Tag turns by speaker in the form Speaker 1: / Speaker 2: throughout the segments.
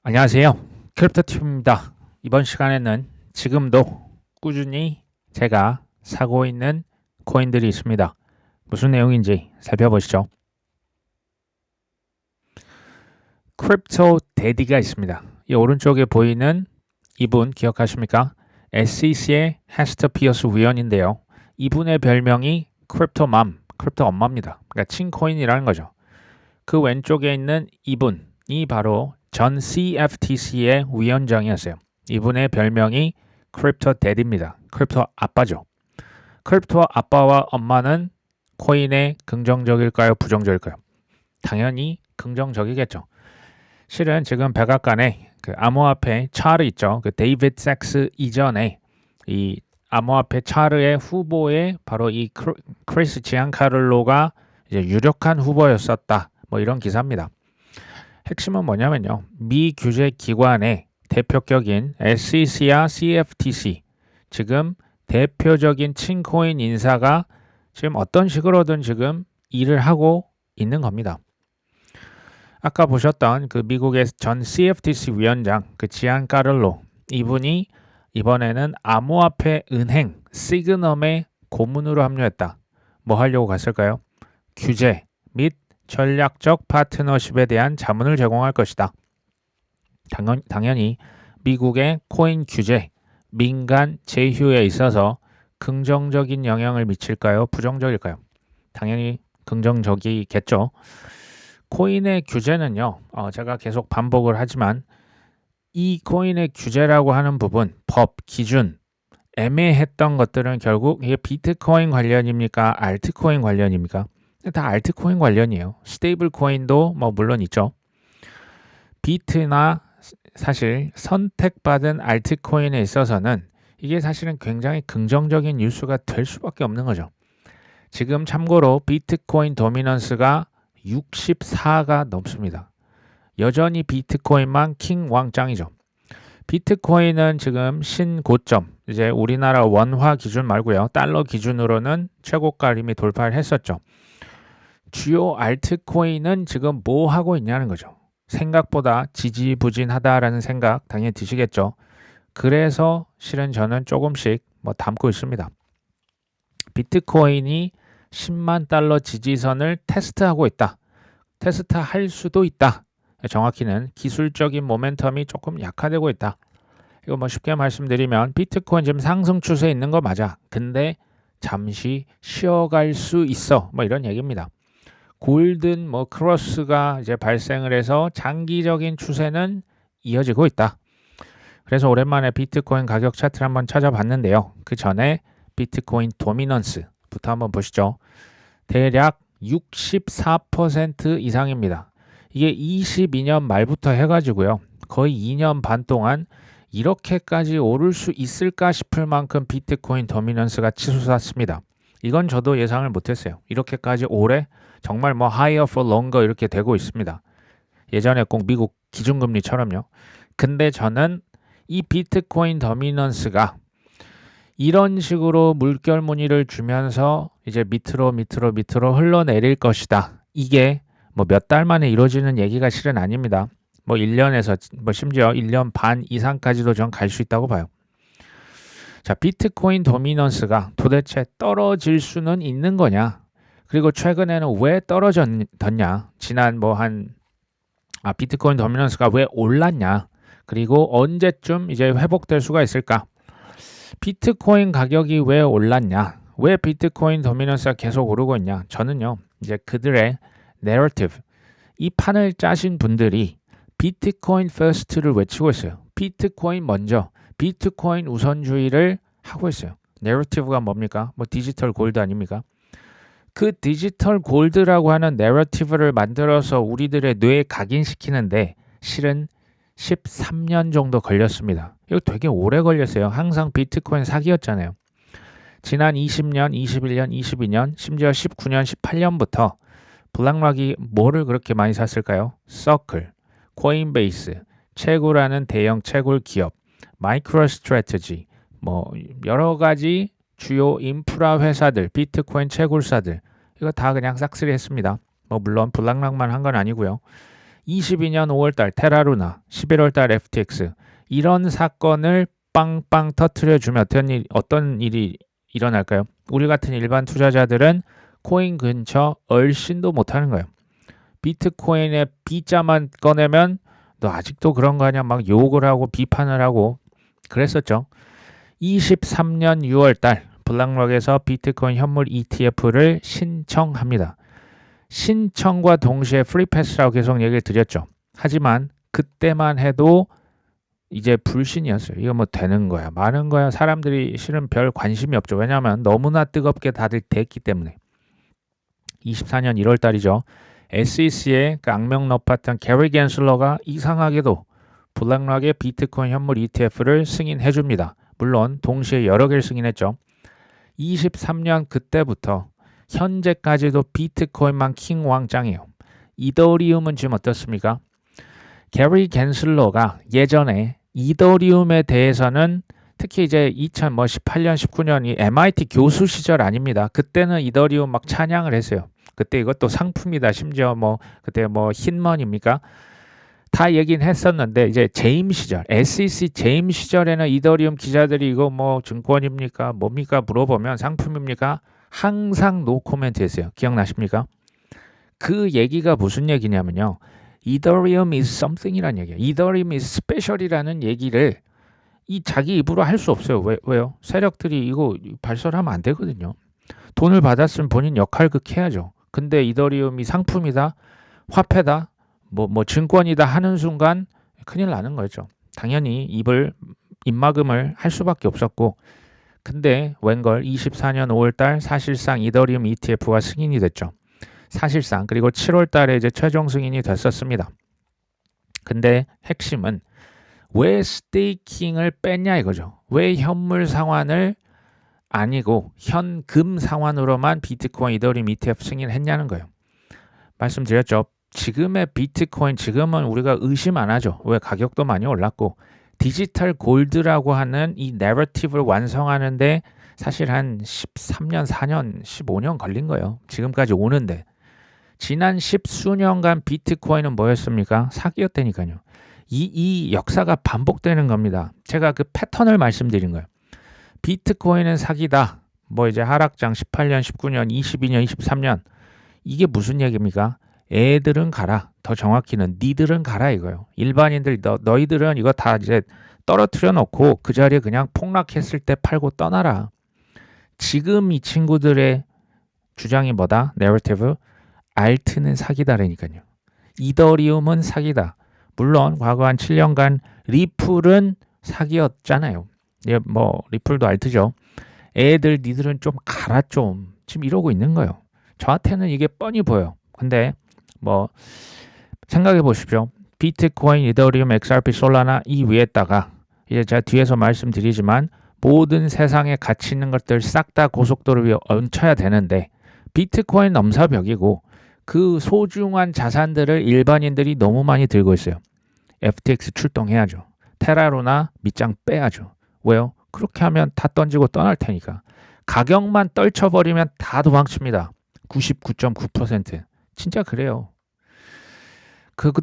Speaker 1: 안녕하세요. 크립토튜브입니다. 이번 시간에는 지금도 꾸준히 제가 사고 있는 코인들이 있습니다. 무슨 내용인지 살펴보시죠. 크립토 데디가 있습니다. 이 오른쪽에 보이는 이분 기억하십니까? SEC의 헤스터 피어스 위원인데요. 이분의 별명이 크립토맘, 크립토 엄마입니다. 그러니까 친코인이라는 거죠. 그 왼쪽에 있는 이분이 바로 전 CFTC의 위원장이었어요. 이분의 별명이 크립토 데디입니다. 크립토 아빠죠. 크립토 아빠와 엄마는 코인에 긍정적일까요? 부정적일까요? 당연히 긍정적이겠죠. 실은 지금 백악관에 그 암호화폐 차르 있죠. 그 데이비드 삭스 이전에 이 암호화폐 차르의 후보에 바로 이 크리스 지안카를로가 이제 유력한 후보였었다. 뭐 이런 기사입니다. 핵심은 뭐냐면요. 미 규제 기관의 대표격인 SEC와 CFTC, 지금 대표적인 친코인 인사가 지금 어떤 식으로든 지금 일을 하고 있는 겁니다. 아까 보셨던 그 미국의 전 CFTC 위원장 그 지안 까를로, 이분이 이번에는 암호화폐 은행 시그넘의 고문으로 합류했다. 뭐 하려고 갔을까요? 규제 및 전략적 파트너십에 대한 자문을 제공할 것이다. 당연히 미국의 코인 규제, 민간 제휴에 있어서 긍정적인 영향을 미칠까요? 부정적일까요? 당연히 긍정적이겠죠. 코인의 규제는요, 제가 계속 반복을 하지만 이 코인의 규제라고 하는 부분, 법, 기준, 애매했던 것들은 결국 이게 비트코인 관련입니까? 알트코인 관련입니까? 다 알트코인 관련이에요. 스테이블 코인도 뭐 물론 있죠. 비트나 사실 선택받은 알트코인에 있어서는 이게 사실은 굉장히 긍정적인 뉴스가 될 수밖에 없는 거죠. 지금 참고로 비트코인 도미넌스가 64가 넘습니다. 여전히 비트코인만 킹 왕짱이죠. 비트코인은 지금 신고점, 이제 우리나라 원화 기준 말고요. 달러 기준으로는 최고가를 이미 돌파를 했었죠. 주요 알트코인은 지금 뭐 하고 있냐는 거죠. 생각보다 지지부진하다라는 생각 당연히 드시겠죠. 그래서 실은 저는 조금씩 뭐 담고 있습니다. 비트코인이 10만 달러 지지선을 테스트하고 있다. 테스트할 수도 있다. 정확히는 기술적인 모멘텀이 조금 약화되고 있다. 이거 뭐 쉽게 말씀드리면 비트코인 지금 상승 추세에 있는 거 맞아. 근데 잠시 쉬어갈 수 있어. 뭐 이런 얘기입니다. 골든 뭐 크로스가 이제 발생을 해서 장기적인 추세는 이어지고 있다. 그래서 오랜만에 비트코인 가격 차트를 한번 찾아봤는데요. 그 전에 비트코인 도미넌스부터 한번 보시죠. 대략 64% 이상입니다. 이게 22년 말부터 해가지고요. 거의 2년 반 동안 이렇게까지 오를 수 있을까 싶을 만큼 비트코인 도미넌스가 치솟았습니다. 이건 저도 예상을 못했어요. 이렇게까지 오래 정말 뭐 higher for longer 이렇게 되고 있습니다. 예전에 꼭 미국 기준금리처럼요. 근데 저는 이 비트코인 도미넌스가 이런 식으로 물결 무늬를 주면서 이제 밑으로 흘러내릴 것이다. 이게 뭐 몇 달 만에 이루어지는 얘기가 실은 아닙니다. 뭐 1년에서 뭐 심지어 1년 반 이상까지도 전 갈 수 있다고 봐요. 자, 비트코인 도미넌스가 도대체 떨어질 수는 있는 거냐? 그리고 최근에는 왜 떨어졌냐? 지난 비트코인 도미넌스가 왜 올랐냐? 그리고 언제쯤 이제 회복될 수가 있을까? 비트코인 가격이 왜 올랐냐? 왜 비트코인 도미넌스가 계속 오르고 있냐? 저는요, 이제 그들의 내러티브, 이 판을 짜신 분들이 비트코인 퍼스트를 외치고 있어요. 비트코인 먼저, 비트코인 우선주의를 하고 있어요. 내러티브가 뭡니까? 뭐 디지털 골드 아닙니까? 그 디지털 골드라고 하는 내러티브를 만들어서 우리들의 뇌에 각인시키는데 실은 13년 정도 걸렸습니다. 이거 되게 오래 걸렸어요. 항상 비트코인 사기였잖아요. 지난 20년, 21년, 22년, 심지어 19년, 18년부터 블랙락이 뭐를 그렇게 많이 샀을까요? 서클, 코인베이스, 채굴하는 대형 채굴 기업, 마이크로 스트래티지, 뭐 여러 가지 주요 인프라 회사들, 비트코인 채굴사들, 이거 다 그냥 싹쓸이 했습니다. 뭐 물론 블랙락만 한 건 아니고요. 22년 5월달 테라루나, 11월달 FTX 이런 사건을 빵빵 터트려주면 어떤 일이 일어날까요? 우리 같은 일반 투자자들은 코인 근처 얼씬도 못하는 거예요. 비트코인의 B자만 꺼내면 너 아직도 그런 거 아니야? 막 욕을 하고 비판을 하고 그랬었죠. 23년 6월달 블랙록에서 비트코인 현물 ETF를 신청합니다. 신청과 동시에 프리패스라고 계속 얘기를 드렸죠. 하지만 그때만 해도 이제 불신이었어요. 이거 뭐 되는 거야, 마는 거야. 사람들이 실은 별 관심이 없죠. 왜냐하면 너무나 뜨겁게 다들 됐기 때문에. 24년 1월 달이죠. SEC의 그 악명 높았던 게리 갠슬러가 이상하게도 블랙록의 비트코인 현물 ETF를 승인해 줍니다. 물론 동시에 여러 개를 승인했죠. 23년 그때부터 현재까지도 비트코인만 킹왕짱이에요. 이더리움은 지금 어떻습니까? 게리 갠슬러가 예전에 이더리움에 대해서는 특히 이제 2018년, 19년 이 MIT 교수 시절 아닙니다. 그때는 이더리움 막 찬양을 했어요. 그때 이것도 상품이다. 심지어 뭐 그때 뭐 흰머니입니까? 다 얘기는 했었는데 이제 재임 시절, SEC 재임 시절에는 이더리움 기자들이 이거 뭐 증권입니까? 뭡니까? 물어보면 상품입니까? 항상 노 코멘트 했어요. 기억나십니까? 그 얘기가 무슨 얘기냐면요. Ethereum is something이라는 얘기예요. Ethereum is special이라는 얘기를 이 자기 입으로 할 수 없어요. 왜요? 세력들이 이거 발설하면 안 되거든요. 돈을 받았으면 본인 역할 극해야죠. 근데 이더리움이 상품이다, 화폐다, 뭐 증권이다 하는 순간 큰일 나는 거죠. 당연히 입막음을 할 수밖에 없었고, 근데 웬걸 24년 5월달 사실상 이더리움 ETF가 승인이 됐죠. 사실상. 그리고 7월 달에 이제 최종 승인이 됐었습니다. 근데 핵심은 왜 스테이킹을 뺐냐 이거죠. 왜 현물 상환을 아니고 현금 상환으로만 비트코인 이더리움 ETF 승인했냐는 거예요. 말씀드렸죠. 지금의 비트코인 지금은 우리가 의심 안 하죠. 왜? 가격도 많이 올랐고 디지털 골드라고 하는 이 내러티브를 완성하는데 사실 한 13년, 4년, 15년 걸린 거예요. 지금까지 오는데 지난 10수년간 비트코인은 뭐였습니까? 사기였다니까요. 이 역사가 반복되는 겁니다. 제가 그 패턴을 말씀드린 거예요. 비트코인은 사기다. 뭐 이제 하락장 18년, 19년, 22년, 23년 이게 무슨 얘기입니까? 애들은 가라. 더 정확히는 니들은 가라 이거예요. 일반인들 너희들은 이거 다 이제 떨어뜨려 놓고 그 자리에 그냥 폭락했을 때 팔고 떠나라. 지금 이 친구들의 주장이 뭐다? 내러티브. 알트는 사기다라니까요. 이더리움은 사기다. 물론 과거 한 7년간 리플은 사기였잖아요. 예, 뭐 리플도 알트죠. 애들 니들은 좀 가라 좀. 지금 이러고 있는 거예요. 저한테는 이게 뻔히 보여. 근데 뭐 생각해 보십시오. 비트코인, 이더리움, XRP, 솔라나 이 위에다가 이제 제가 뒤에서 말씀드리지만 모든 세상에 가치 있는 것들 싹 다 고속도로 위에 얹혀야 되는데 비트코인 넘사벽이고 그 소중한 자산들을 일반인들이 너무 많이 들고 있어요. FTX 출동해야죠. 테라로나 밑장 빼야죠. 왜요? 그렇게 하면 다 던지고 떠날 테니까. 가격만 떨쳐버리면 다 도망칩니다. 99.9%. 진짜 그래요.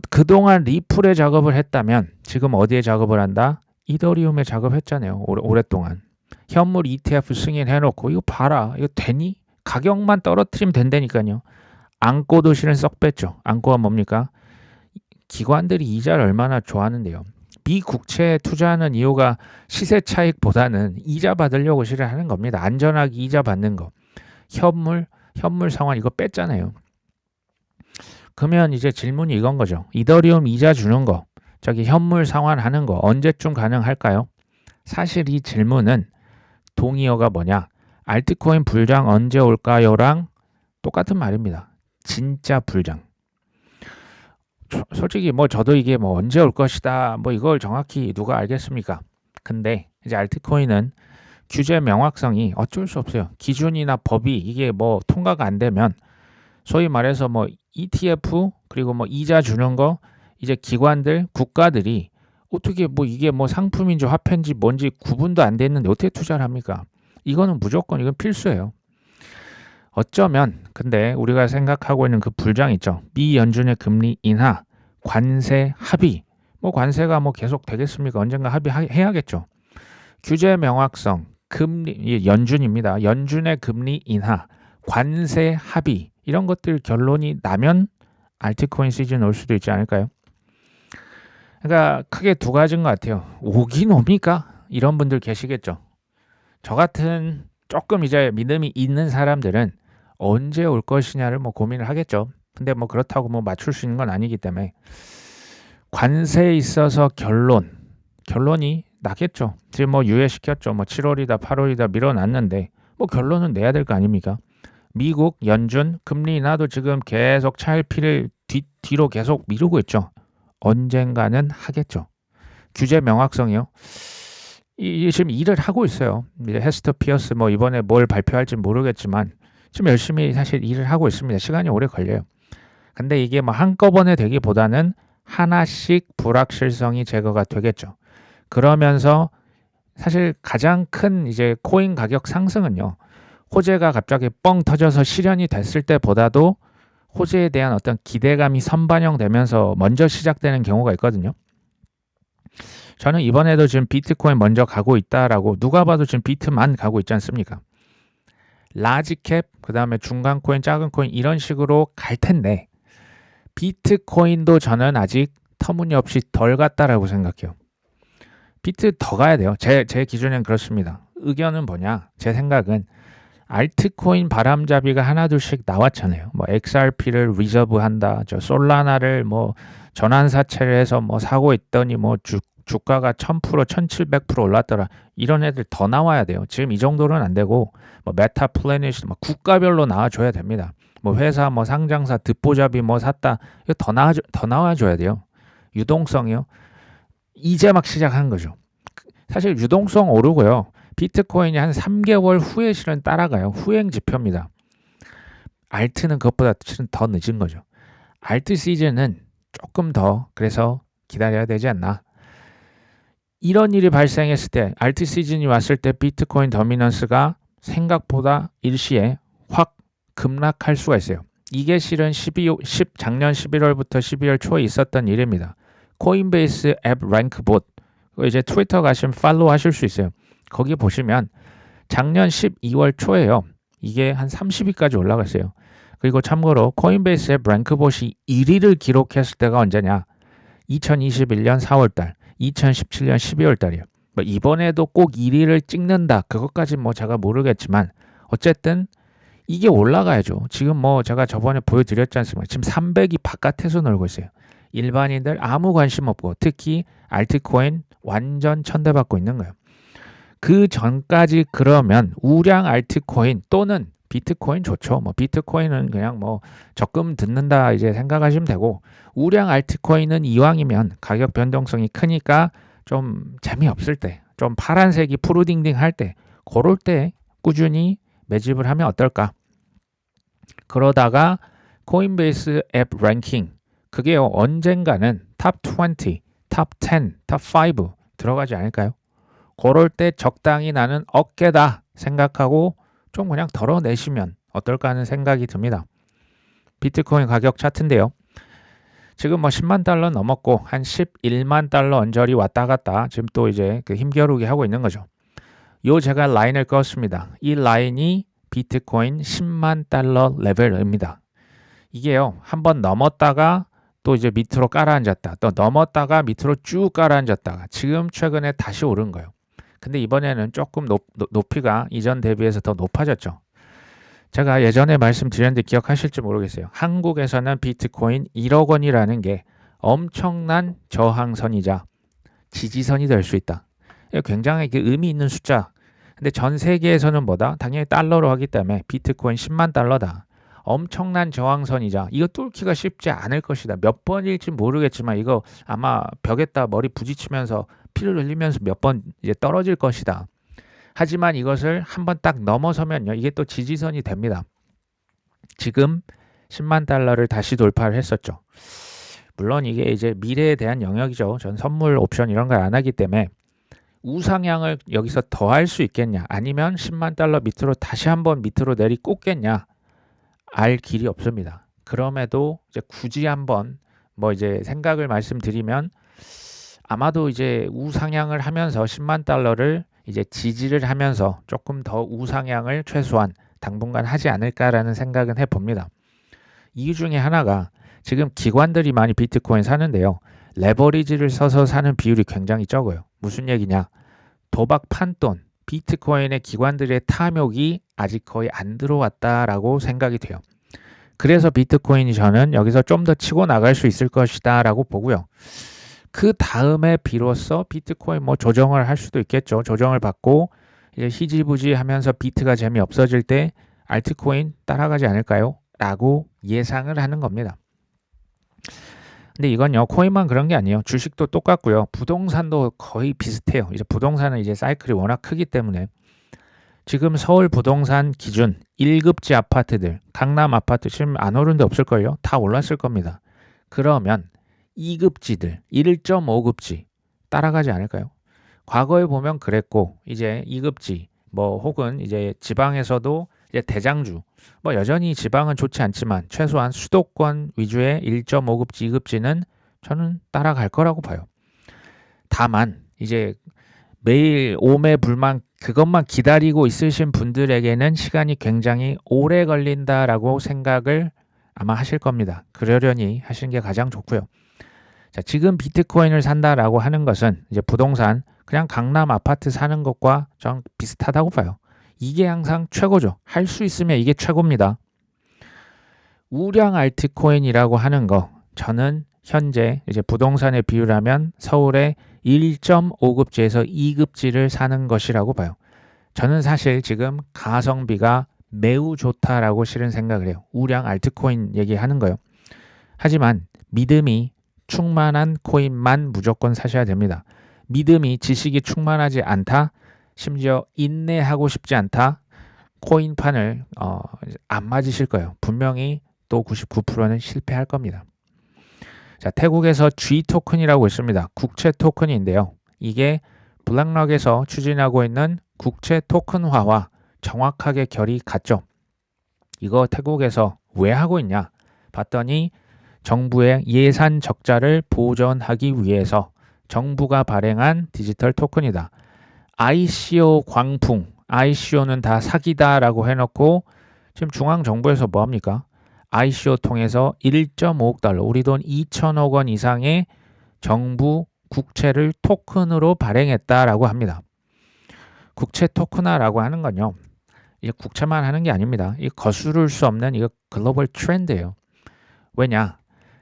Speaker 1: 그동안 리플의 작업을 했다면 지금 어디에 작업을 한다? 이더리움에 작업했잖아요. 오랫동안. 현물 ETF 승인해놓고 이거 봐라. 이거 되니? 가격만 떨어뜨리면 된다니까요. 안고도 실은 썩 뺐죠. 안고가 뭡니까? 기관들이 이자를 얼마나 좋아하는데요. 미국채에 투자하는 이유가 시세 차익보다는 이자 받으려고 실은 하는 겁니다. 안전하게 이자 받는 거. 현물 상환 이거 뺐잖아요. 그러면 이제 질문이 이건 거죠. 이더리움 이자 주는 거, 저기 현물 상환하는 거 언제쯤 가능할까요? 사실 이 질문은 동의어가 뭐냐? 알트코인 불장 언제 올까요?랑 똑같은 말입니다. 진짜 불장. 솔직히 뭐 저도 이게 뭐 언제 올 것이다 뭐 이걸 정확히 누가 알겠습니까? 근데 이제 알트코인은 규제 명확성이 어쩔 수 없어요. 기준이나 법이 이게 뭐 통과가 안 되면 소위 말해서 뭐 ETF 그리고 뭐 이자 주는 거 이제 기관들 국가들이 어떻게 뭐 이게 뭐 상품인지 화폐인지 뭔지 구분도 안 됐는데 어떻게 투자를 합니까? 이거는 무조건 이건 필수예요. 어쩌면 근데 우리가 생각하고 있는 그 불장 있죠. 미 연준의 금리 인하 관세 합의. 뭐 관세가 뭐 계속 되겠습니까? 언젠가 합의해야겠죠. 규제 명확성, 금리 연준입니다. 연준의 금리 인하, 관세 합의 이런 것들 결론이 나면 알트코인 시즌 올 수도 있지 않을까요? 그러니까 크게 두 가지인 것 같아요. 오긴 옵니까? 이런 분들 계시겠죠. 저 같은 조금 이제 믿음이 있는 사람들은 언제 올 것이냐를 뭐 고민을 하겠죠. 근데 뭐 그렇다고 뭐 맞출 수 있는 건 아니기 때문에 관세에 있어서 결론이 나겠죠. 지금 뭐 유예시켰죠. 뭐 7월이다 8월이다 밀어놨는데 뭐 결론은 내야 될 거 아닙니까? 미국 연준 금리 인하도 지금 계속 차일피일 뒤로 계속 미루고 있죠. 언젠가는 하겠죠. 규제 명확성이요. 지금 일을 하고 있어요. 이제 헤스터 피어스 뭐 이번에 뭘 발표할지 모르겠지만 지금 열심히 사실 일을 하고 있습니다. 시간이 오래 걸려요. 근데 이게 뭐 한꺼번에 되기보다는 하나씩 불확실성이 제거가 되겠죠. 그러면서 사실 가장 큰 이제 코인 가격 상승은요. 호재가 갑자기 뻥 터져서 실현이 됐을 때보다도 호재에 대한 어떤 기대감이 선반영되면서 먼저 시작되는 경우가 있거든요. 저는 이번에도 지금 비트코인 먼저 가고 있다라고 누가 봐도 지금 비트만 가고 있지 않습니까? 라지캡, 그 다음에 중간 코인, 작은 코인 이런 식으로 갈 텐데 비트코인도 저는 아직 터무니없이 덜 갔다라고 생각해요. 비트 더 가야 돼요. 제 기준엔 그렇습니다. 의견은 뭐냐? 제 생각은 알트코인 바람잡이가 하나둘씩 나왔잖아요. 뭐 XRP를 리저브한다. 저 솔라나를 뭐 전환사채를 해서 뭐 사고 있더니 뭐 주가가 1000%, 1700% 올랐더라. 이런 애들 더 나와야 돼요. 지금 이 정도는 안 되고 뭐 메타 플래닛 뭐 국가별로 나와줘야 됩니다. 뭐 회사 뭐 상장사 듣보잡이 뭐 샀다. 이거 더 나와줘야 돼요. 유동성이요. 이제 막 시작한 거죠. 사실 유동성 오르고요. 비트코인이 한 3개월 후에 실은 따라가요. 후행 지표입니다. 알트는 그것보다 실은 더 늦은 거죠. 알트 시즌은 조금 더 그래서 기다려야 되지 않나. 이런 일이 발생했을 때 알트 시즌이 왔을 때 비트코인 더미넌스가 생각보다 일시에 확 급락할 수가 있어요. 이게 실은 작년 11월부터 12월 초에 있었던 일입니다. 코인베이스 앱 랭크봇 이제 트위터 가시면 팔로우 하실 수 있어요. 거기 보시면 작년 12월 초에요. 이게 한 30위까지 올라갔어요. 그리고 참고로 코인베이스 앱 랭크봇이 1위를 기록했을 때가 언제냐? 2021년 4월달, 2017년 12월달이에요. 뭐 이번에도 꼭 1위를 찍는다. 그것까지 뭐 제가 모르겠지만 어쨌든 이게 올라가야죠. 지금 뭐 제가 저번에 보여드렸지 않습니까? 지금 300이 바깥에서 놀고 있어요. 일반인들 아무 관심 없고 특히 알트코인 완전 천대받고 있는 거예요. 그 전까지 그러면 우량 알트코인 또는 비트코인 좋죠. 뭐 비트코인은 그냥 뭐 적금 듣는다 이제 생각하시면 되고 우량 알트코인은 이왕이면 가격 변동성이 크니까 좀 재미없을 때, 좀 파란색이 푸르딩딩 할 때, 그럴 때 꾸준히 매집을 하면 어떨까? 그러다가 코인베이스 앱 랭킹 그게요 언젠가는 탑 20, 탑 10, 탑 5 들어가지 않을까요? 그럴 때 적당히 나는 어깨다 생각하고 좀 그냥 덜어내시면 어떨까 하는 생각이 듭니다. 비트코인 가격 차트인데요. 지금 뭐 10만 달러 넘었고 한 11만 달러 언저리 왔다 갔다 지금 또 이제 그 힘겨루기 하고 있는 거죠. 요 제가 라인을 그었습니다. 이 라인이 비트코인 10만 달러 레벨입니다. 이게요 한번 넘었다가 또 이제 밑으로 깔아앉았다. 또 넘었다가 밑으로 쭉 깔아앉았다가 지금 최근에 다시 오른 거예요. 근데 이번에는 조금 높이가 이전 대비해서 더 높아졌죠. 제가 예전에 말씀드렸는데 기억하실지 모르겠어요. 한국에서는 비트코인 1억 원이라는 게 엄청난 저항선이자 지지선이 될 수 있다. 굉장히 의미 있는 숫자. 근데 전 세계에서는 뭐다? 당연히 달러로 하기 때문에 비트코인 10만 달러다. 엄청난 저항선이자 이거 뚫기가 쉽지 않을 것이다. 몇 번일지 모르겠지만 이거 아마 벽에다 머리 부딪히면서 피를 흘리면서 몇 번 이제 떨어질 것이다. 하지만 이것을 한번 딱 넘어서면요. 이게 또 지지선이 됩니다. 지금 10만 달러를 다시 돌파를 했었죠. 물론 이게 이제 미래에 대한 영역이죠. 전 선물 옵션 이런 걸 안 하기 때문에 우상향을 여기서 더 할 수 있겠냐 아니면 10만 달러 밑으로 다시 한번 밑으로 내리꽂겠냐 알 길이 없습니다. 그럼에도 이제 굳이 한번 뭐 이제 생각을 말씀드리면 아마도 이제 우상향을 하면서 10만 달러를 이제 지지를 하면서 조금 더 우상향을 최소한 당분간 하지 않을까라는 생각은 해봅니다. 이유 중에 하나가 지금 기관들이 많이 비트코인 사는데요. 레버리지를 써서 사는 비율이 굉장히 적어요. 무슨 얘기냐? 도박 판돈, 비트코인의 기관들의 탐욕이 아직 거의 안 들어왔다라고 생각이 돼요. 그래서 비트코인이 저는 여기서 좀 더 치고 나갈 수 있을 것이다 라고 보고요. 그 다음에 비로소 비트코인 뭐 조정을 할 수도 있겠죠. 조정을 받고 이제 희지부지 하면서 비트가 재미없어질 때 알트코인 따라가지 않을까요? 라고 예상을 하는 겁니다. 근데 이건요, 코인만 그런 게 아니에요. 주식도 똑같고요. 부동산도 거의 비슷해요. 이제 부동산은 이제 사이클이 워낙 크기 때문에 지금 서울 부동산 기준 1급지 아파트들, 강남 아파트 지금 안 오른 데 없을걸요? 다 올랐을 겁니다. 그러면 2급지들, 1.5급지 따라가지 않을까요? 과거에 보면 그랬고 이제 2급지 뭐 혹은 이제 지방에서도 이제 대장주 뭐 여전히 지방은 좋지 않지만 최소한 수도권 위주의 1.5급지, 2급지는 저는 따라갈 거라고 봐요. 다만 이제 매일 오매불만 그것만 기다리고 있으신 분들에게는 시간이 굉장히 오래 걸린다라고 생각을 아마 하실 겁니다. 그러려니 하시는 게 가장 좋고요. 자, 지금 비트코인을 산다라고 하는 것은 이제 부동산 그냥 강남 아파트 사는 것과 좀 비슷하다고 봐요. 이게 항상 최고죠. 할 수 있으면 이게 최고입니다. 우량 알트코인이라고 하는 거 저는 현재 이제 부동산의 비율하면 서울의 1.5급지에서 2급지를 사는 것이라고 봐요. 저는 사실 지금 가성비가 매우 좋다라고 실은 생각을 해요. 우량 알트코인 얘기하는 거요. 하지만 믿음이 충만한 코인만 무조건 사셔야 됩니다. 믿음이 지식이 충만하지 않다. 심지어 인내하고 싶지 않다. 코인판을 안 맞으실 거예요. 분명히 또 99%는 실패할 겁니다. 자, 태국에서 G 토큰이라고 있습니다. 국채 토큰인데요. 이게 블랙락에서 추진하고 있는 국채 토큰화와 정확하게 결이 같죠. 이거 태국에서 왜 하고 있냐? 봤더니 정부의 예산 적자를 보전하기 위해서 정부가 발행한 디지털 토큰이다. ICO 광풍, ICO는 다 사기다라고 해놓고 지금 중앙정부에서 뭐합니까? ICO 통해서 1.5억 달러, 우리 돈 2천억 원 이상의 정부 국채를 토큰으로 발행했다라고 합니다. 국채 토큰화라고 하는 건요. 이게 국채만 하는 게 아닙니다. 이 거스를 수 없는 이거 글로벌 트렌드예요. 왜냐?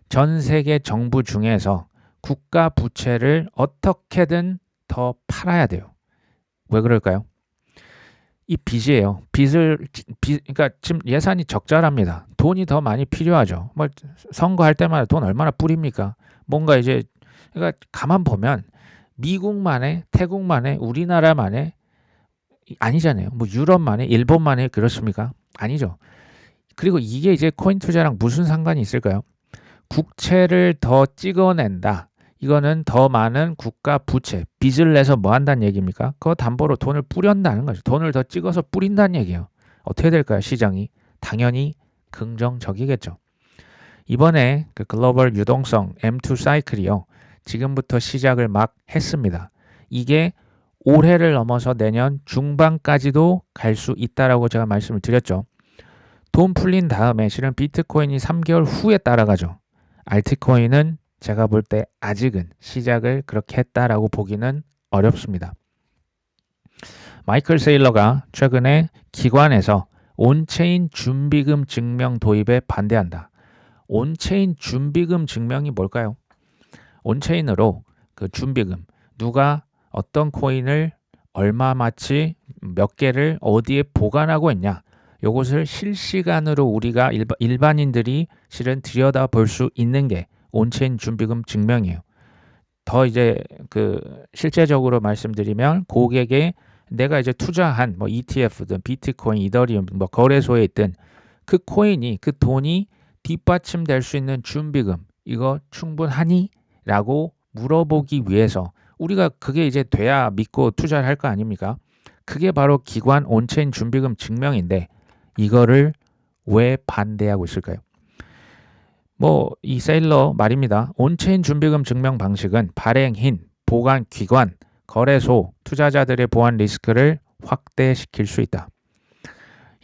Speaker 1: 전 세계 정부 중에서 국가 부채를 어떻게든 더 팔아야 돼요. 왜 그럴까요? 이 빚이에요. 그러니까 지금 예산이 적자랍니다. 돈이 더 많이 필요하죠. 뭐 선거할 때마다 돈 얼마나 뿌립니까? 뭔가 이제 그러니까 가만 보면 미국만의, 태국만의, 우리나라만의 아니잖아요. 뭐 유럽만의, 일본만의 그렇습니까? 아니죠. 그리고 이게 이제 코인 투자랑 무슨 상관이 있을까요? 국채를 더 찍어낸다. 이거는 더 많은 국가 부채, 빚을 내서 뭐 한다는 얘기입니까? 그거 담보로 돈을 뿌린다는 거죠. 돈을 더 찍어서 뿌린다는 얘기예요. 어떻게 될까요? 시장이? 당연히 긍정적이겠죠. 이번에 그 글로벌 유동성 M2 사이클이요. 지금부터 시작을 막 했습니다. 이게 올해를 넘어서 내년 중반까지도 갈 수 있다라고 제가 말씀을 드렸죠. 돈 풀린 다음에 실은 비트코인이 3개월 후에 따라가죠. 알트코인은 제가 볼 때 아직은 시작을 그렇게 했다라고 보기는 어렵습니다. 마이클 세일러가 최근에 기관에서 온체인 준비금 증명 도입에 반대한다. 온체인 준비금 증명이 뭘까요? 온체인으로 그 준비금, 누가 어떤 코인을 얼마마치 몇 개를 어디에 보관하고 있냐, 이것을 실시간으로 우리가 일반인들이 실은 들여다볼 수 있는 게 온체인 준비금 증명이에요. 더 이제 그 실제적으로 말씀드리면 고객에 내가 이제 투자한 뭐 ETF든 비트코인, 이더리움 뭐 거래소에 있든 그 코인이 그 돈이 뒷받침될 수 있는 준비금 이거 충분하니? 라고 물어보기 위해서 우리가 그게 이제 돼야 믿고 투자를 할 거 아닙니까? 그게 바로 기관 온체인 준비금 증명인데 이거를 왜 반대하고 있을까요? 뭐 이 세일러 말입니다. 온체인 준비금 증명 방식은 발행인, 보관 기관, 거래소, 투자자들의 보안 리스크를 확대시킬 수 있다.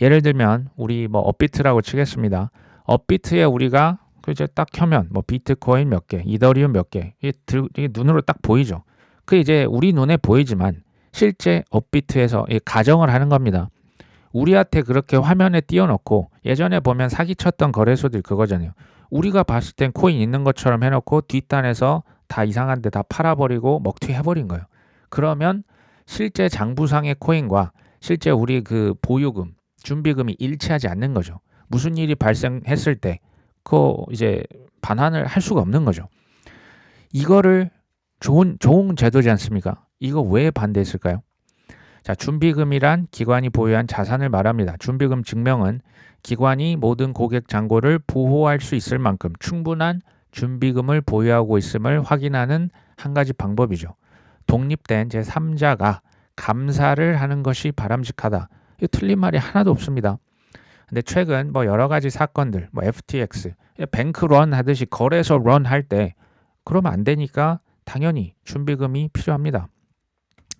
Speaker 1: 예를 들면 우리 뭐 업비트라고 치겠습니다. 업비트에 우리가 이제 딱 켜면 뭐 비트코인 몇 개, 이더리움 몇 개, 이게 눈으로 딱 보이죠. 그 이제 우리 눈에 보이지만 실제 업비트에서 가정을 하는 겁니다. 우리한테 그렇게 화면에 띄워놓고 예전에 보면 사기쳤던 거래소들 그거잖아요. 우리가 봤을 땐 코인 있는 것처럼 해놓고 뒷단에서 다 이상한 데 다 팔아버리고 먹튀해버린 거예요. 그러면 실제 장부상의 코인과 실제 우리 그 보유금, 준비금이 일치하지 않는 거죠. 무슨 일이 발생했을 때 그 이제 반환을 할 수가 없는 거죠. 이거를 좋은 제도지 않습니까? 이거 왜 반대했을까요? 자, 준비금이란 기관이 보유한 자산을 말합니다. 준비금 증명은 기관이 모든 고객 잔고를 보호할 수 있을 만큼 충분한 준비금을 보유하고 있음을 확인하는 한 가지 방법이죠. 독립된 제3자가 감사를 하는 것이 바람직하다. 이 틀린 말이 하나도 없습니다. 근데 최근 뭐 여러 가지 사건들, 뭐 FTX, 뱅크런 하듯이 거래소 런 할 때 그러면 안 되니까 당연히 준비금이 필요합니다.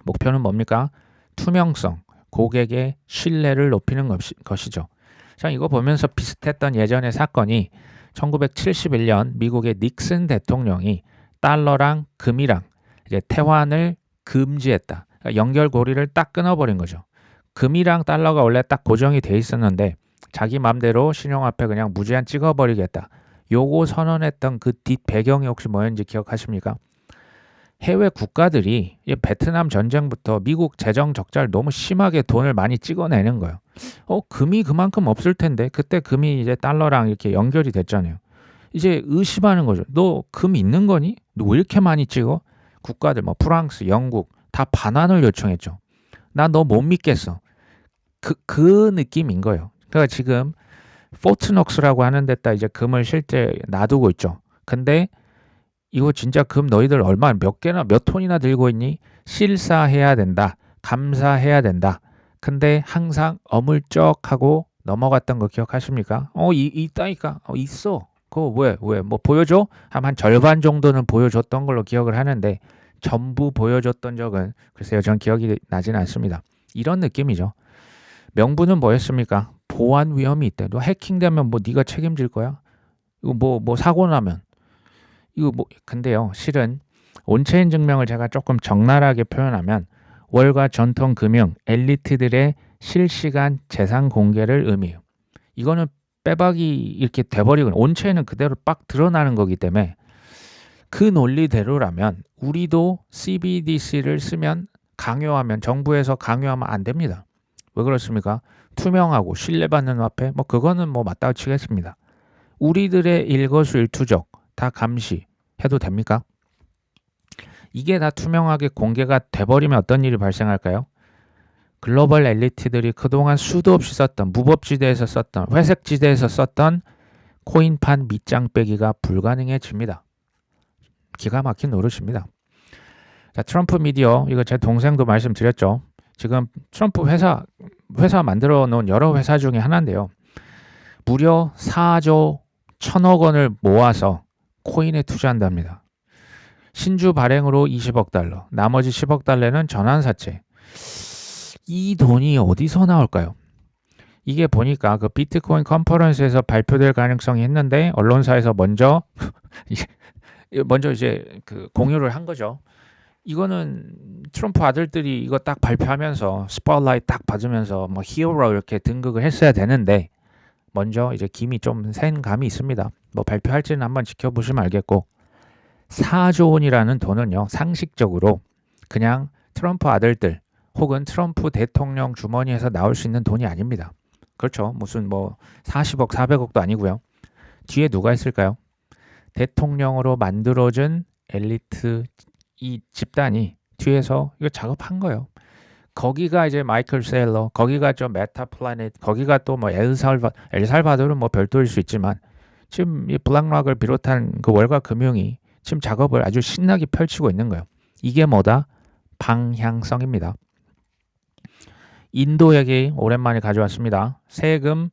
Speaker 1: 목표는 뭡니까? 투명성, 고객의 신뢰를 높이는 것이죠. 자, 이거 보면서 비슷했던 예전의 사건이 1971년 미국의 닉슨 대통령이 달러랑 금이랑 이제 태환을 금지했다. 그러니까 연결고리를 딱 끊어버린 거죠. 금이랑 달러가 원래 딱 고정이 돼 있었는데 자기 맘대로 신용화폐 그냥 무제한 찍어버리겠다. 요거 선언했던 그 뒷 배경이 혹시 뭐였는지 기억하십니까? 해외 국가들이 베트남 전쟁부터 미국 재정 적자를 너무 심하게 돈을 많이 찍어내는 거예요. 금이 그만큼 없을 텐데 그때 금이 이제 달러랑 이렇게 연결이 됐잖아요. 이제 의심하는 거죠. 너 금 있는 거니? 너 왜 이렇게 많이 찍어? 국가들 뭐 프랑스, 영국 다 반환을 요청했죠. 나 너 못 믿겠어. 그 느낌인 거예요. 그러니까 지금 포트녹스라고 하는 데다 이제 금을 실제 놔두고 있죠. 근데 이거 진짜 금 너희들 얼마 몇 개나 몇 톤이나 들고 있니? 실사해야 된다. 감사해야 된다. 근데 항상 어물쩍하고 넘어갔던 거 기억하십니까? 있다니까. 있어. 그거 왜? 뭐 보여줘? 한 절반 정도는 보여줬던 걸로 기억을 하는데 전부 보여줬던 적은 글쎄요. 전 기억이 나지는 않습니다. 이런 느낌이죠. 명분은 뭐였습니까? 보안 위험이 있대. 너 해킹되면 뭐 네가 책임질 거야? 이거 뭐 사고 나면 이거 뭐 근데요. 실은 온체인 증명을 제가 조금 적나라하게 표현하면 월가 전통 금융 엘리트들의 실시간 재산 공개를 의미해요. 이거는 빼박이 이렇게 돼버리고 온체인은 그대로 빡 드러나는 거기 때문에 그 논리대로라면 우리도 CBDC를 쓰면 강요하면 정부에서 강요하면 안 됩니다. 왜 그렇습니까? 투명하고 신뢰받는 화폐 뭐 그거는 뭐 맞다고 치겠습니다. 우리들의 일거수일투족 다 감시해도 됩니까? 이게 다 투명하게 공개가 돼버리면 어떤 일이 발생할까요? 글로벌 엘리트들이 그동안 수도 없이 썼던 무법지대에서 썼던 회색지대에서 썼던 코인판 밑장 빼기가 불가능해집니다. 기가 막힌 노릇입니다. 자, 트럼프 미디어 이거 제 동생도 말씀드렸죠. 지금 트럼프 회사 만들어 놓은 여러 회사 중에 하나인데요. 무려 4조 1천억 원을 모아서 코인에 투자한답니다. 신주 발행으로 20억 달러, 나머지 10억 달러는 전환사채. 이 돈이 어디서 나올까요? 이게 보니까 그 비트코인 컨퍼런스에서 발표될 가능성이 있는데 언론사에서 먼저 이제 그 공유를 한 거죠. 이거는 트럼프 아들들이 이거 딱 발표하면서 스포트라이트 딱 받으면서 뭐 히어로 이렇게 등극을 했어야 되는데 먼저 이제 김이 좀 센 감이 있습니다. 뭐 발표할지는 한번 지켜보시면 알겠고 4조 원이라는 돈은요. 상식적으로 그냥 트럼프 아들들 혹은 트럼프 대통령 주머니에서 나올 수 있는 돈이 아닙니다. 그렇죠. 무슨 뭐 40억, 400억도 아니고요. 뒤에 누가 있을까요? 대통령으로 만들어진 엘리트 이 집단이 뒤에서 이거 작업한 거예요. 거기가 이제 마이클 세일러, 거기가 좀 메타 플래닛, 거기가 또 뭐 엘살바도르는 뭐 별도일 수 있지만 지금 이 블랙락을 비롯한 그 월가 금융이 지금 작업을 아주 신나게 펼치고 있는 거예요. 이게 뭐다? 방향성입니다. 인도 얘기 오랜만에 가져왔습니다. 세금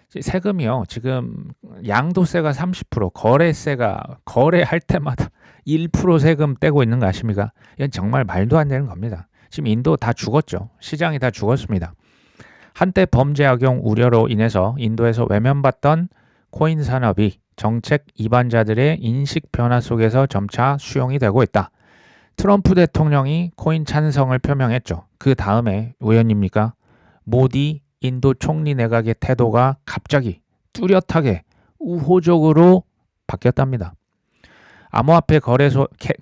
Speaker 1: 세금이요. 지금 양도세가 30%, 거래세가 거래할 때마다 1% 세금 떼고 있는 거 아십니까? 이건 정말 말도 안 되는 겁니다. 지금 인도 다 죽었죠. 시장이 다 죽었습니다. 한때 범죄 악용 우려로 인해서 인도에서 외면받던 코인 산업이 정책 이반자들의 인식 변화 속에서 점차 수용이 되고 있다. 트럼프 대통령이 코인 찬성을 표명했죠. 그 다음에 우연입니까? 모디 인도 총리 내각의 태도가 갑자기 뚜렷하게 우호적으로 바뀌었답니다. 암호화폐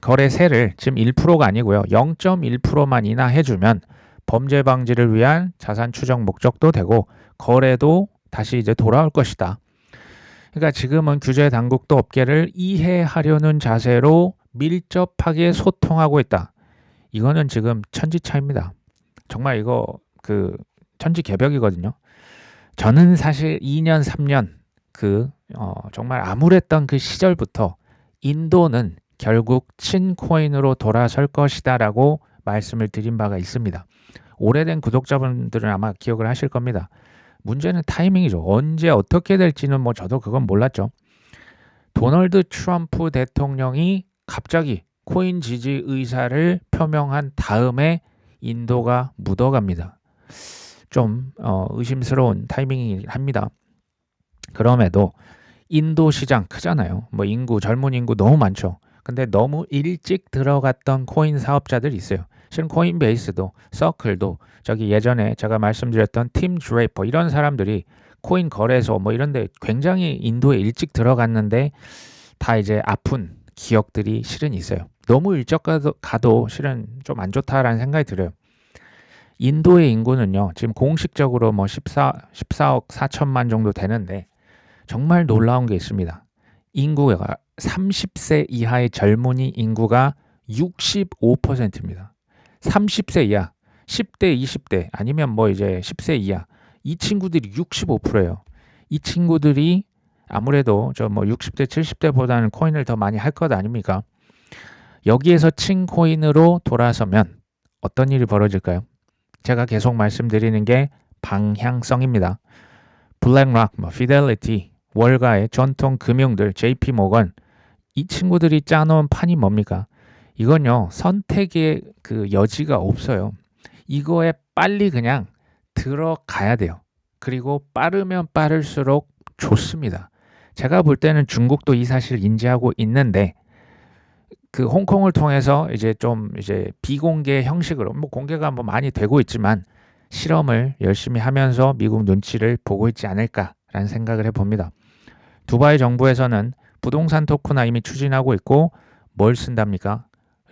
Speaker 1: 거래세를 지금 1%가 아니고요. 0.1%만 인하해주면 범죄 방지를 위한 자산 추적 목적도 되고 거래도 다시 이제 돌아올 것이다. 그러니까 지금은 규제 당국도 업계를 이해하려는 자세로 밀접하게 소통하고 있다. 이거는 지금 천지차입니다. 정말 이거 천지개벽이거든요. 저는 사실 2년, 3년 정말 암울했던 그 시절부터 인도는 결국 친코인으로 돌아설 것이다라고 말씀을 드린 바가 있습니다. 오래된 구독자분들은 아마 기억을 하실 겁니다. 문제는 타이밍이죠. 언제 어떻게 될지는 저도 그건 몰랐죠. 도널드 트럼프 대통령이 갑자기 코인 지지 의사를 표명한 다음에 인도가 묻어갑니다. 좀 의심스러운 타이밍이긴 합니다. 그럼에도 인도 시장 크잖아요. 젊은 인구 너무 많죠. 근데 너무 일찍 들어갔던 코인 사업자들이 있어요. 실은 코인베이스도, 서클도, 예전에 제가 말씀드렸던 팀 드레이퍼 이런 사람들이 코인 거래소 이런 데 굉장히 인도에 일찍 들어갔는데 다 이제 아픈 기억들이 실은 있어요. 너무 일찍 가도 실은 좀 안 좋다라는 생각이 들어요. 인도의 인구는요, 지금 공식적으로 14억 4천만 정도 되는데 정말 놀라운 게 있습니다. 인구가 30세 이하의 젊은이 인구가 65%입니다. 30세 이하, 10대, 20대 아니면 이제 10세 이하 이 친구들이 65%예요. 이 친구들이 아무래도 60대, 70대보다는 코인을 더 많이 할 것 아닙니까? 여기에서 친코인으로 돌아서면 어떤 일이 벌어질까요? 제가 계속 말씀드리는 게 방향성입니다. 블랙락, 피델리티, 월가의 전통 금융들, JP 모건 이 친구들이 짜놓은 판이 뭡니까? 이건요, 선택의 여지가 없어요. 이거에 빨리 그냥 들어가야 돼요. 그리고 빠르면 빠를수록 좋습니다. 제가 볼 때는 중국도 이 사실을 인지하고 있는데 홍콩을 통해서 이제 비공개 형식으로 공개가 많이 되고 있지만 실험을 열심히 하면서 미국 눈치를 보고 있지 않을까라는 생각을 해봅니다. 두바이 정부에서는 부동산 토큰화 이미 추진하고 있고 뭘 쓴답니까?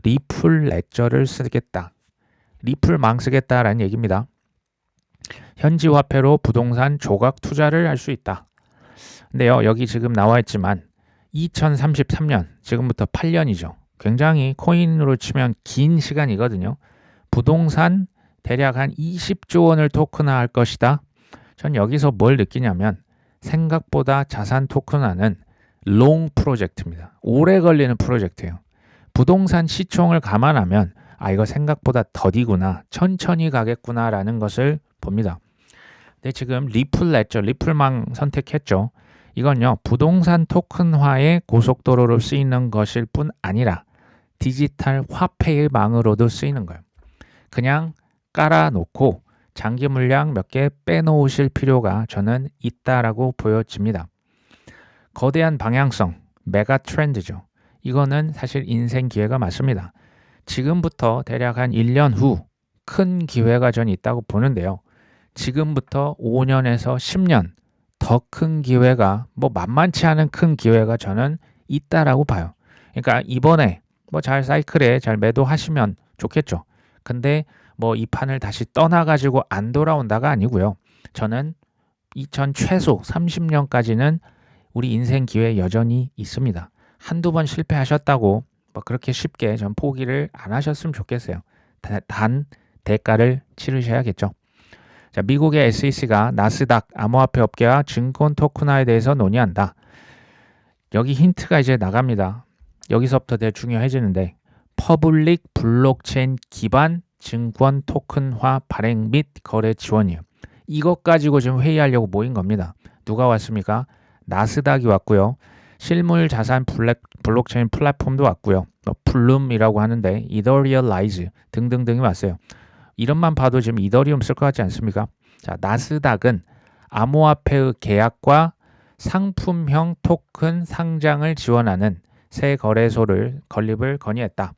Speaker 1: 리플 레저를 쓰겠다. 리플망 쓰겠다라는 얘기입니다. 현지 화폐로 부동산 조각 투자를 할 수 있다. 근데요, 여기 지금 나와 있지만 2033년, 지금부터 8년이죠. 굉장히 코인으로 치면 긴 시간이거든요. 부동산 대략 한 20조 원을 토큰화할 것이다. 전 여기서 뭘 느끼냐면 생각보다 자산 토큰화는 롱 프로젝트입니다. 오래 걸리는 프로젝트예요. 부동산 시총을 감안하면 이거 생각보다 더디구나, 천천히 가겠구나라는 것을 봅니다. 근데 지금 리플 레저, 리플망 선택했죠. 이건요, 부동산 토큰화의 고속도로로 쓰이는 것일 뿐 아니라 디지털 화폐의 망으로도 쓰이는 거예요. 그냥 깔아놓고 장기 물량 몇 개 빼놓으실 필요가 저는 있다라고 보여집니다. 거대한 방향성, 메가 트렌드죠. 이거는 사실 인생 기회가 맞습니다. 지금부터 대략 한 1년 후 큰 기회가 전 있다고 보는데요. 지금부터 5년에서 10년 더 큰 기회가 만만치 않은 큰 기회가 저는 있다라고 봐요. 그러니까 이번에 잘 사이클에 잘 매도하시면 좋겠죠. 근데 이 판을 다시 떠나가지고 안 돌아온다가 아니고요. 저는 최소 30년까지는 우리 인생 기회 여전히 있습니다. 한두 번 실패하셨다고 그렇게 쉽게 전 포기를 안 하셨으면 좋겠어요. 단 대가를 치르셔야겠죠. 자, 미국의 SEC가 나스닥 암호화폐 업계와 증권 토큰화에 대해서 논의한다. 여기 힌트가 이제 나갑니다. 여기서부터 되게 중요해지는데 퍼블릭 블록체인 기반 증권 토큰화 발행 및 거래 지원이에요. 이것 가지고 지금 회의하려고 모인 겁니다. 누가 왔습니까? 나스닥이 왔고요. 실물 자산 블록체인 플랫폼도 왔고요. 플룸이라고 하는데 이더리얼라이즈 등등등이 왔어요. 이름만 봐도 지금 이더리움 쓸 것 같지 않습니까? 자, 나스닥은 암호화폐의 계약과 상품형 토큰 상장을 지원하는 새 거래소를 건립을 건의했다.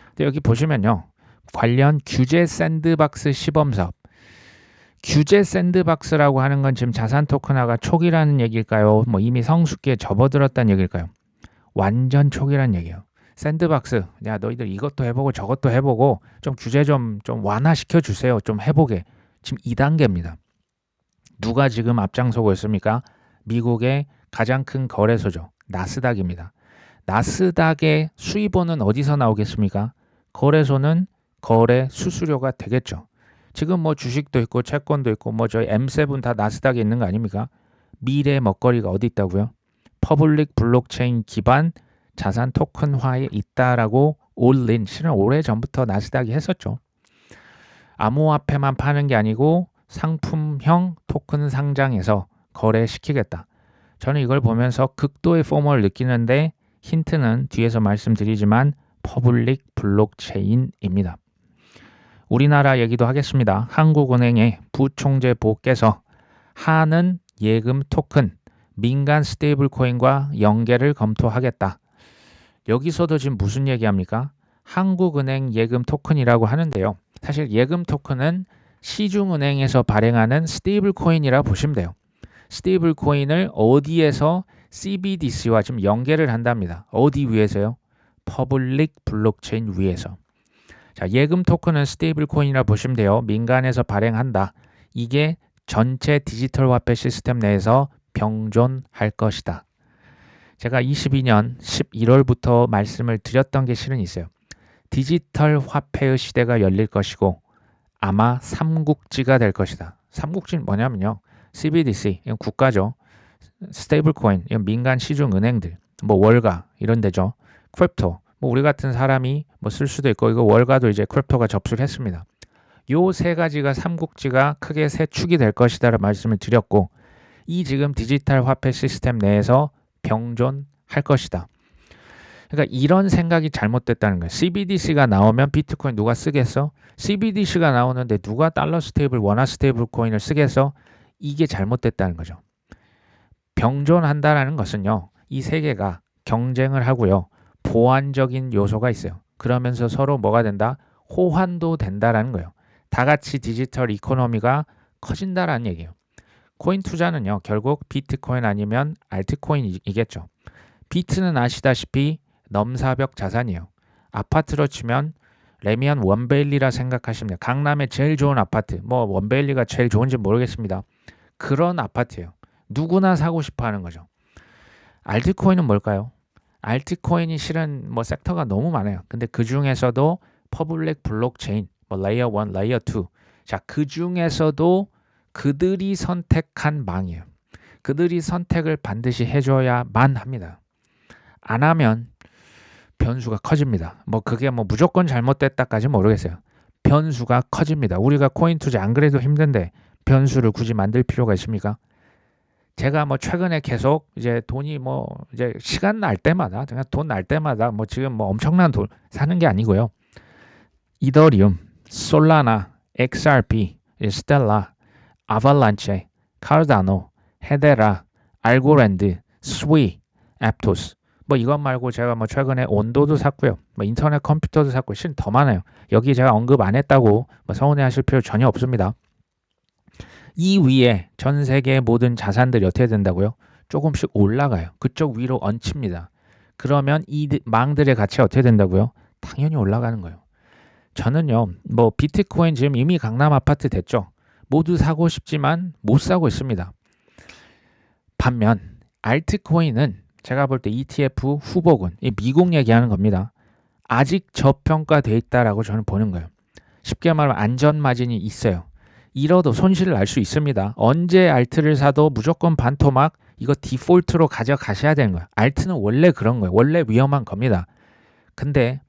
Speaker 1: 근데 여기 보시면요. 관련 규제 샌드박스 시범사업. 규제 샌드박스라고 하는 건 지금 자산 토큰화가 초기라는 얘기일까요? 뭐 이미 성숙기에 접어들었다는 얘기일까요? 완전 초기라는 얘기예요. 샌드박스, 야 너희들 이것도 해보고 저것도 해보고 좀 규제 좀 완화시켜 주세요. 좀 해보게. 지금 2단계입니다. 누가 지금 앞장서고 있습니까? 미국의 가장 큰 거래소죠. 나스닥입니다. 나스닥의 수입원은 어디서 나오겠습니까? 거래소는 거래 수수료가 되겠죠. 지금 뭐 주식도 있고 채권도 있고 뭐 저희 M7 다 나스닥에 있는 거 아닙니까? 미래의 먹거리가 어디 있다고요? 퍼블릭 블록체인 기반 자산 토큰화에 있다라고 올린 실은 오래전부터 나스닥이 했었죠. 암호화폐만 파는 게 아니고 상품형 토큰 상장해서 거래시키겠다. 저는 이걸 보면서 극도의 포멀을 느끼는데 힌트는 뒤에서 말씀드리지만 퍼블릭 블록체인입니다. 우리나라 얘기도 하겠습니다. 한국은행의 부총재 보께서 하는 예금 토큰 민간 스테이블 코인과 연계를 검토하겠다. 여기서도 지금 무슨 얘기합니까? 한국은행 예금 토큰이라고 하는데요. 사실 예금 토큰은 시중은행에서 발행하는 스테이블 코인이라 보시면 돼요. 스테이블 코인을 어디에서 CBDC와 지금 연계를 한답니다. 어디 위에서요? 퍼블릭 블록체인 위에서. 자, 예금 토큰은 스테이블 코인이라 보시면 돼요. 민간에서 발행한다. 이게 전체 디지털 화폐 시스템 내에서 병존할 것이다. 제가 22년 11월부터 말씀을 드렸던 게 실은 있어요. 디지털 화폐의 시대가 열릴 것이고 아마 삼국지가 될 것이다. 삼국지는 뭐냐면요. CBDC, 이건 국가죠. 스테이블 코인, 이건 민간 시중 은행들, 뭐 월가 이런 데죠. 크립토, 뭐 우리 같은 사람이 뭐 쓸 수도 있고 이거 월가도 이제 크립토가 접속했습니다. 요 세 가지가 삼국지가 크게 세 축이 될 것이다라는 말씀을 드렸고 이 지금 디지털 화폐 시스템 내에서 병존할 것이다. 그러니까 이런 생각이 잘못됐다는 거예요. CBDC가 나오면 비트코인 누가 쓰겠어? CBDC가 나오는데 누가 달러 스테이블, 원화 스테이블 코인을 쓰겠어? 이게 잘못됐다는 거죠. 병존한다라는 것은요. 이 세 개가 경쟁을 하고요. 보완적인 요소가 있어요. 그러면서 서로 뭐가 된다? 호환도 된다라는 거예요. 다 같이 디지털 이코노미가 커진다라는 얘기예요. 코인 투자는요. 결국 비트코인 아니면 알트코인이겠죠. 비트는 아시다시피 넘사벽 자산이에요. 아파트로 치면 레미안 원베일리라 생각하시면 돼요. 강남의 제일 좋은 아파트. 뭐 원베일리가 제일 좋은지 모르겠습니다. 그런 아파트예요. 누구나 사고 싶어 하는 거죠. 알트코인은 뭘까요? 알트코인이 실은 뭐 섹터가 너무 많아요. 근데 그 중에서도 퍼블릭 블록체인, 뭐 레이어 1, 레이어 2. 자, 그 중에서도 그들이 선택한 망이에요. 그들이 선택을 반드시 해줘야만 합니다. 안 하면 변수가 커집니다. 뭐 그게 뭐 무조건 잘못됐다까지 모르겠어요. 변수가 커집니다. 우리가 코인 투자 안 그래도 힘든데 변수를 굳이 만들 필요가 있습니까? 제가 뭐 최근에 계속 이제 돈이 뭐 이제 시간 날 때마다 그냥 돈 날 때마다 뭐 지금 뭐 엄청난 돈 사는 게 아니고요. 이더리움, 솔라나, XRP, 스텔라, 아발란체, 카르다노, 헤데라, 알고랜드, 스위, 애프토스. 뭐 이것 말고 제가 뭐 최근에 온도도 샀고요. 뭐 인터넷 컴퓨터도 샀고 실은 더 많아요. 여기 제가 언급 안 했다고 뭐 서운해하실 필요 전혀 없습니다. 이 위에 전 세계의 모든 자산들이 어떻게 된다고요? 조금씩 올라가요. 그쪽 위로 얹힙니다. 그러면 이 망들의 가치가 어떻게 된다고요? 당연히 올라가는 거예요. 저는요, 뭐 비트코인 지금 이미 강남 아파트 됐죠. 모두 사고 싶지만 못 사고 있습니다. 반면 알트코인은 제가 볼 때 ETF 후보군, 미국 얘기하는 겁니다. 아직 저평가돼 있다라고 저는 보는 거예요. 쉽게 말하면 안전마진이 있어요. 잃어도 손실을 날 수 있습니다. 언제 알트를 사도 무조건 반토막 이거 디폴트로 가져가셔야 되는 거예요. 알트는 원래 그런 거예요. 원래 위험한 겁니다. 근데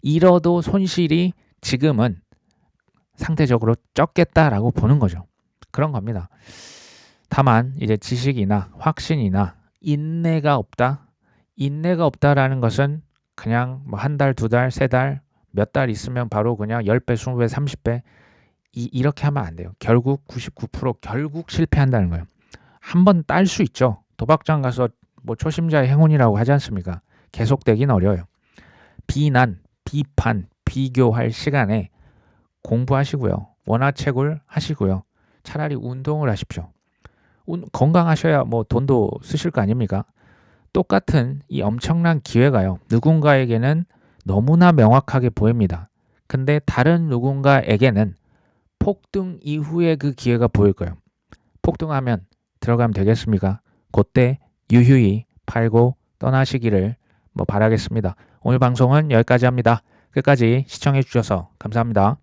Speaker 1: 잃어도 손실이 지금은 상대적으로 적겠다라고 보는 거죠. 그런 겁니다. 다만 이제 지식이나 확신이나 인내가 없다. 인내가 없다라는 것은 그냥 뭐 한 달, 두 달, 세 달, 몇 달 있으면 바로 그냥 10배, 20배, 30배 이렇게 하면 안 돼요. 결국 99% 결국 실패한다는 거예요. 한 번 딸 수 있죠. 도박장 가서 뭐 초심자의 행운이라고 하지 않습니까? 계속되긴 어려워요. 비난, 비판, 비교할 시간에 공부하시고요. 원화책을 하시고요. 차라리 운동을 하십시오. 건강하셔야 뭐 돈도 쓰실 거 아닙니까? 똑같은 이 엄청난 기회가요. 누군가에게는 너무나 명확하게 보입니다. 근데 다른 누군가에게는 폭등 이후에 그 기회가 보일 거예요. 폭등하면 들어가면 되겠습니까? 그때 유유히 팔고 떠나시기를 바라겠습니다. 오늘 방송은 여기까지 합니다. 끝까지 시청해 주셔서 감사합니다.